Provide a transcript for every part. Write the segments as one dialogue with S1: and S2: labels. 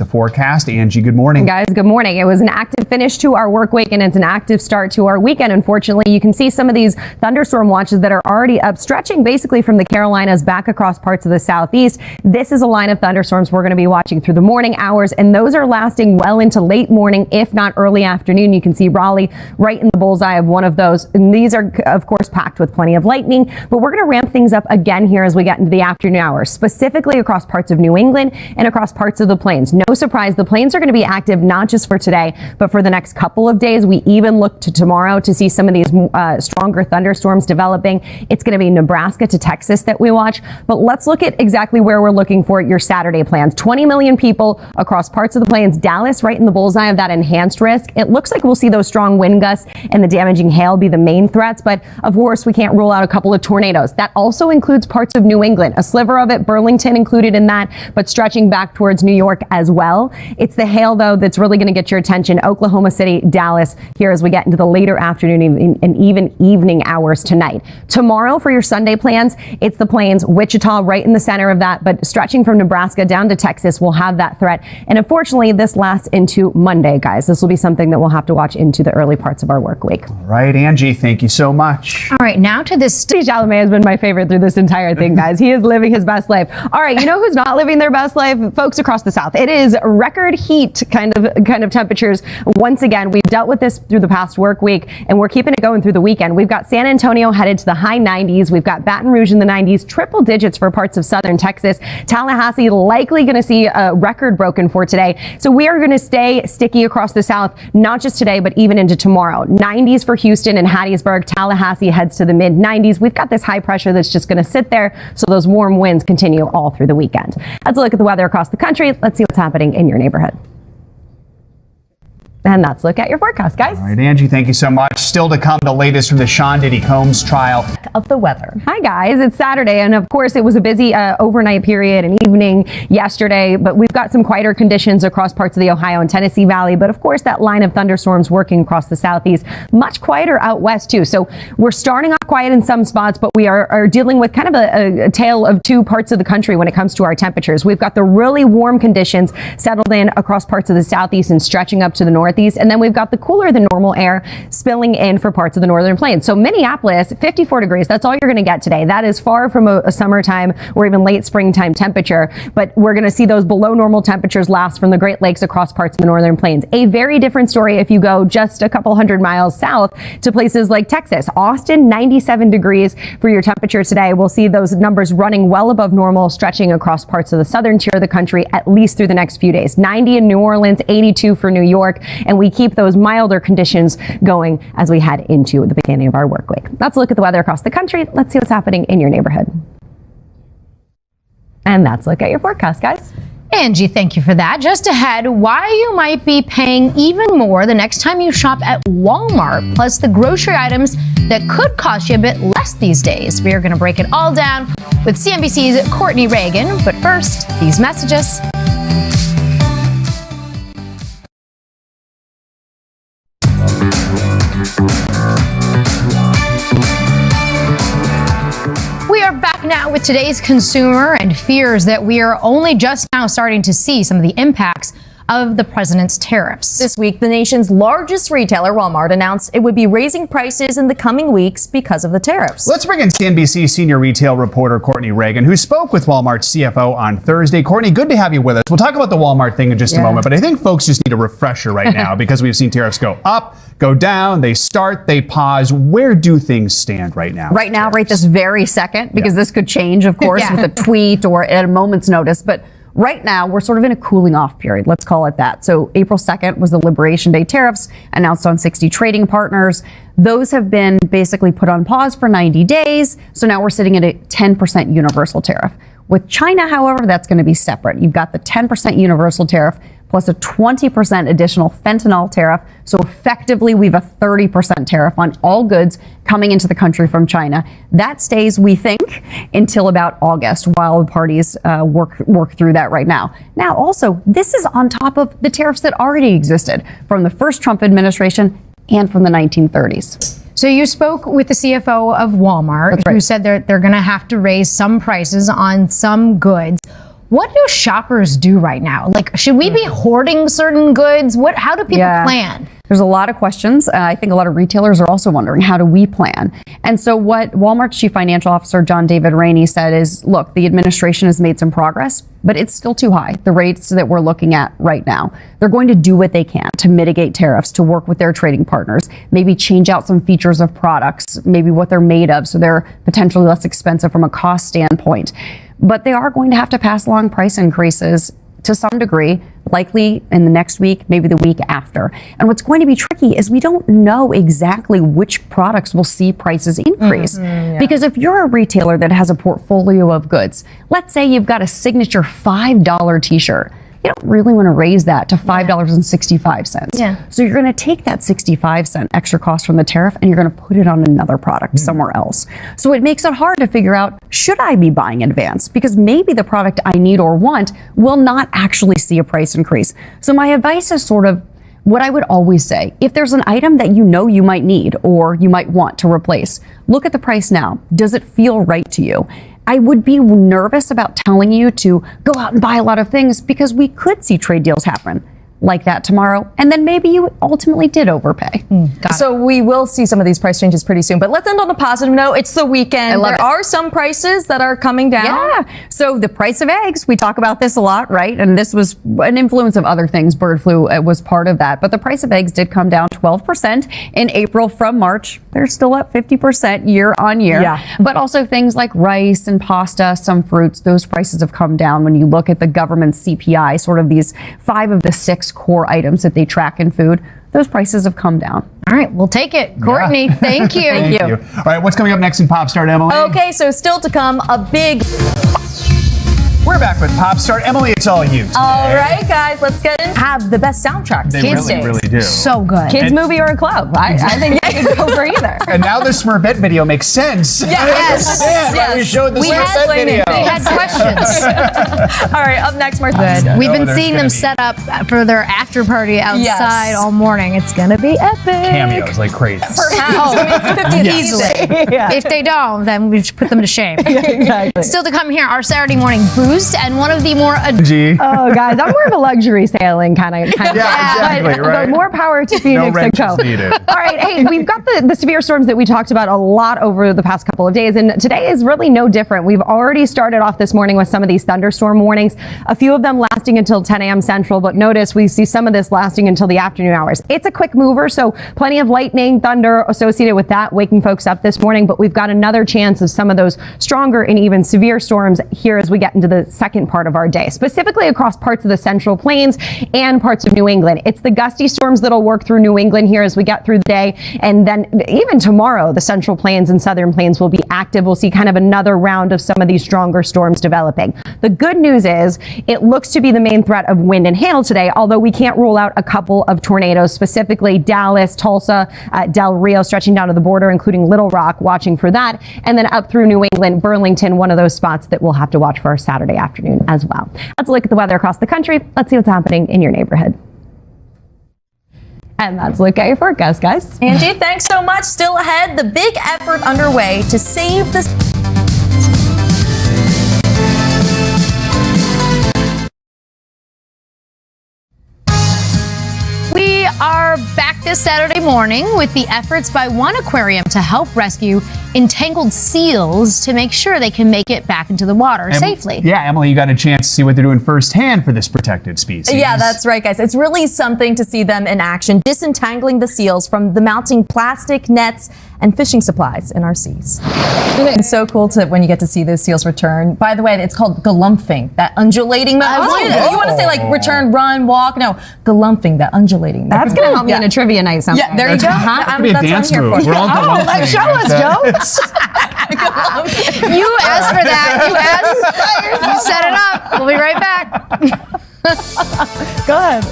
S1: The forecast. Angie, good morning.
S2: Guys, good morning. It was an active finish to our work week and it's an active start to our weekend. Unfortunately, you can see some of these thunderstorm watches that are already up, stretching basically from the Carolinas back across parts of the southeast. This is a line of thunderstorms we're going to be watching through the morning hours, and those are lasting well into late morning, if not early afternoon. You can see Raleigh right in the bullseye of one of those. And these are, of course, packed with plenty of lightning, but we're going to ramp things up again here as we get into the afternoon hours, specifically across parts of New England and across parts of the plains. No surprise, the plains are going to be active not just for today, but for the next couple of days. We even look to tomorrow to see some of these stronger thunderstorms developing. It's going to be Nebraska to Texas that we watch, but let's look at exactly where we're looking for your Saturday plans. 20 million people across parts of the plains. Dallas right in the bullseye of that enhanced risk. It looks like we'll see those strong wind gusts and the damaging hail be the main threats, but of course we can't rule out a couple of tornadoes. That also includes parts of New England, a sliver of it, Burlington included in that, but stretching back towards New York as well. It's the hail, though, that's really going to get your attention. Oklahoma City, Dallas, here as we get into the later afternoon and even evening hours tonight. Tomorrow for your Sunday plans, it's the plains, Wichita right in the center of that, but stretching from Nebraska down to Texas will have that threat. And unfortunately, this lasts into Monday, guys. This will be something that we'll have to watch into the early parts of our work week.
S1: All right, Angie, thank you so much.
S3: All right, now to this.
S2: Chalamet has been my favorite through this entire thing, guys. He is living his best life. All right, you know who's not living their best life? Folks across the South. It is record heat kind of temperatures. Once again, we've dealt with this through the past work week, and we're keeping it going through the weekend. We've got San Antonio headed to the high 90s. We've got Baton Rouge in the 90s, triple digits for parts of southern Texas. Tallahassee likely going to see a record broken for today. So we are going to stay sticky across the South, not just today, but even into tomorrow. 90s for Houston and Hattiesburg. Tallahassee heads to the mid 90s. We've got this high pressure that's just going to sit there, so those warm winds continue all through the weekend. Let's look at the weather across the country. Let's see what's happening in your neighborhood. And that's a look at your forecast, guys.
S1: All right, Angie, thank you so much. Still to come, the latest from the Sean Diddy Combs trial.
S2: Of the weather. Hi, guys. It's Saturday, and of course, it was a busy overnight period and evening yesterday, but we've got some quieter conditions across parts of the Ohio and Tennessee Valley. But of course, that line of thunderstorms working across the southeast, much quieter out west, too. So we're starting off quiet in some spots, but we are dealing with kind of a tale of two parts of the country when it comes to our temperatures. We've got the really warm conditions settled in across parts of the southeast and stretching up to the northeast. And then we've got the cooler than normal air spilling in for parts of the northern plains. So Minneapolis, 54 degrees. That's all you're going to get today. That is far from a summertime or even late springtime temperature. But we're going to see those below normal temperatures last from the Great Lakes across parts of the northern plains. A very different story if you go just a couple hundred miles south to places like Texas. Austin, 97 degrees for your temperature today. We'll see those numbers running well above normal, stretching across parts of the southern tier of the country at least through the next few days. 90 in New Orleans, 82 for New York, and we keep those milder conditions going as we head into the beginning of our work week. Let's look at the weather across the country. Let's see what's happening in your neighborhood. And that's a look at your forecast, guys.
S3: Angie, thank you for that. Just ahead, why you might be paying even more the next time you shop at Walmart, plus the grocery items that could cost you a bit less these days. We are going to break it all down with CNBC's Courtney Reagan. But first, these messages. We are back now with today's consumer and fears that we are only just now starting to see some of the impacts of the president's tariffs.
S4: This week, the nation's largest retailer, Walmart, announced it would be raising prices in the coming weeks because of the tariffs.
S1: Let's bring in CNBC senior retail reporter Courtney Reagan, who spoke with Walmart's CFO on Thursday. Courtney, good to have you with us. We'll talk about the Walmart thing in just a moment, but I think folks just need a refresher right now because we've seen tariffs go up, go down, they start, they pause. Where do things stand right now?
S5: Right now, right this very second, because this could change, of course, with a tweet or at a moment's notice. But right now, we're sort of in a cooling off period. Let's call it that. So April 2nd was the Liberation Day tariffs announced on 60 trading partners. Those have been basically put on pause for 90 days. So now we're sitting at a 10% universal tariff. With China, however, that's going to be separate. You've got the 10% universal tariff plus a 20% additional fentanyl tariff. So effectively, we have a 30% tariff on all goods coming into the country from China. That stays, we think, until about August while the parties work through that right now. Now, also, this is on top of the tariffs that already existed from the first Trump administration and from the 1930s.
S3: So you spoke with the CFO of Walmart, who said they're going to have to raise some prices on some goods. What do shoppers do right now? Like, should we be hoarding certain goods? How do people plan?
S5: There's a lot of questions. I think a lot of retailers are also wondering, how do we plan? And so what Walmart's Chief Financial Officer, John David Rainey, said is, look, the administration has made some progress, but it's still too high, the rates that we're looking at right now. They're going to do what they can to mitigate tariffs, to work with their trading partners, maybe change out some features of products, maybe what they're made of, so they're potentially less expensive from a cost standpoint. But they are going to have to pass along price increases to some degree, likely in the next week, maybe the week after. And what's going to be tricky is we don't know exactly which products will see prices increase. Because if you're a retailer that has a portfolio of goods, let's say you've got a signature $5 t-shirt, you don't really want to raise that to $5.65.
S3: Yeah.
S5: So you're going to take that 65-cent extra cost from the tariff and you're going to put it on another product somewhere else. So it makes it hard to figure out, should I be buying in advance? Because maybe the product I need or want will not actually see a price increase. So my advice is sort of what I would always say. If there's an item that you know you might need or you might want to replace, look at the price now. Does it feel right to you? I would be nervous about telling you to go out and buy a lot of things because we could see trade deals happen like that tomorrow, and then maybe you ultimately did overpay.
S4: So we will see some of these price changes pretty soon. But let's end on a positive note. It's the weekend. There are some prices that are coming down.
S5: Yeah. So the price of eggs, we talk about this a lot, right? And this was an influence of other things. Bird flu was part of that. But the price of eggs did come down 12% in April from March. They're still up 50% year on year.
S4: Yeah.
S5: But also things like rice and pasta, some fruits, those prices have come down when you look at the government's CPI, sort of these 5 of the 6 core items that they track in food. Those prices have come down.
S3: All right, we'll take it. Courtney, thank you.
S1: Thank you. All right, what's coming up next in Pop Start, Emily?
S4: Okay, so still to come, a big...
S1: We're back with Pop Start. Emily, it's all you today.
S4: All right, guys, let's get in. Have the best soundtracks.
S1: They
S4: Kids
S1: really,
S4: days.
S1: really do.
S3: So good.
S2: Kids movie or a club. I think I could go for either.
S1: And now the Smurfette video makes sense.
S4: Yes.
S1: Yeah, we showed the
S3: We had
S1: Smurfette video.
S3: We had questions.
S4: All right, up next, Martha.
S3: Good. We've been
S1: there's
S3: seeing
S1: gonna
S3: them
S1: be
S3: set up for their after party outside all morning. It's gonna be epic.
S1: Cameos like crazy.
S4: Perhaps. I mean, it's 50
S3: Easily. If they don't, then we just put them to shame.
S2: Exactly.
S3: Still to come here, our Saturday morning boost and one of the more
S1: G.
S2: Oh, guys, I'm more of a luxury sailing kind of
S1: Yeah, exactly,
S2: but,
S1: right.
S2: but more power to Phoenix and
S1: wrenches
S2: Co.
S1: needed.
S2: All right, hey, we've got the severe storms that we talked about a lot over the past couple of days, and today is really no different. We've already started off this morning with some of these thunderstorm warnings, a few of them lasting until 10 a.m. Central, but notice we see some of this lasting until the afternoon hours. It's a quick mover, so plenty of lightning, thunder associated with that, waking folks up this morning, but we've got another chance of some of those stronger and even severe storms here as we get into the second part of our day, specifically across parts of the Central Plains and parts of New England. It's the gusty storms that'll work through New England here as we get through the day. And then even tomorrow, the Central Plains and Southern Plains will be active. We'll see kind of another round of some of these stronger storms developing. The good news is it looks to be the main threat of wind and hail today, although we can't rule out a couple of tornadoes, specifically Dallas, Tulsa, Del Rio, stretching down to the border, including Little Rock, watching for that. And then up through New England, Burlington, one of those spots that we'll have to watch for Saturday afternoon as well. Let's look at the weather across the country. Let's see what's happening in your neighborhood. And that's a look at your forecast, guys.
S4: Angie, thanks so much. Still ahead, the big effort underway to save this.
S3: We are back this Saturday morning with the efforts by one aquarium to help rescue entangled seals to make sure they can make it back into the water safely.
S1: Yeah, Emily, you got a chance to see what they're doing firsthand for this protected species.
S4: Yeah, that's right, guys. It's really something to see them in action, disentangling the seals from the mounting plastic nets and fishing supplies in our seas. It's so cool when you get to see those seals return. By the way, it's called galumphing, that undulating motion. You want to say like return, run, walk? No, galumphing, that undulating.
S2: That's going to help me in a trivia night sometime.
S4: Yeah, there you go.
S1: That could be a dance move. We're all galumphing.
S2: Show us, Joe.
S3: You asked for that. You set it up. We'll be right back.
S2: Go ahead.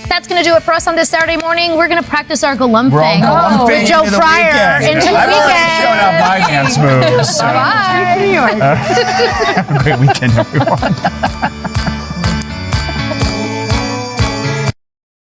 S3: That's going to do it for us on this Saturday morning. We're going to practice our galumphing
S1: We're all galumphing
S3: with Joe
S1: into the
S3: Fryer
S1: weekend.
S3: into the
S1: I've already
S3: weekend.
S1: shown off my dance moves. So.
S3: Bye.
S1: Have a great weekend, everyone.